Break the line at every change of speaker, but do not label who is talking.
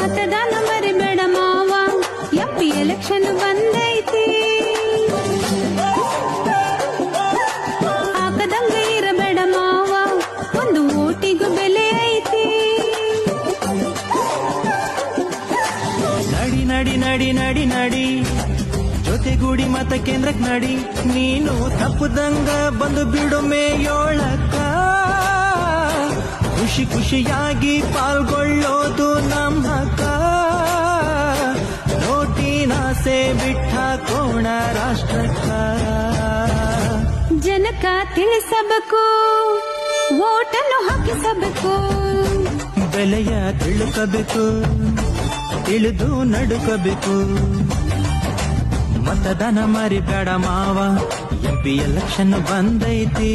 ಮತದಾನ ಮರಿಬೇಡ ಮಾವ, ಎಂಪಿ ಎಲೆಕ್ಷನ್ ಬಂದೈತಿ. ಹಾಕದಂಗ ಇರಬೇಡ ಮಾವ, ಒಂದು ಓಟಿಗೂ ಬೆಲೆ ಐತಿ.
ನಡಿ ನಡಿ ನಡಿ ನಡಿ ನಡಿ ಜೊತೆಗೂಡಿ ಮತ ಕೇಂದ್ರಕ್ ನಡಿ, ನೀನು ತಪ್ಪದಂಗ ಬಂದು ಬಿಡು ಮೇಯೋಳಕ್ಕ. ಖುಷಿ ಖುಷಿಯಾಗಿ ಪಾಲ್ಗೊಳ್ಳೋದು ನಮ್ಮ ಹಕ್ಕ. ನೋಟಿನಾಸೆ ಬಿಟ್ಟಾಕೋಣ ರಾಷ್ಟ್ರಕ್ಕ.
ಜನಕ ತಿಳಿಸಬೇಕು, ಓಟನ್ನು ಹಾಕಿಸಬೇಕು.
ಬೆಲೆಯ ತಿಳುಕಬೇಕು, ತಿಳಿದು ನಡುಕಬೇಕು. ಮತದಾನ ಮರಿಬೇಡ ಮಾವ, ಎಂಪಿ ಎಲೆಕ್ಷನ್ ಬಂದೈತಿ.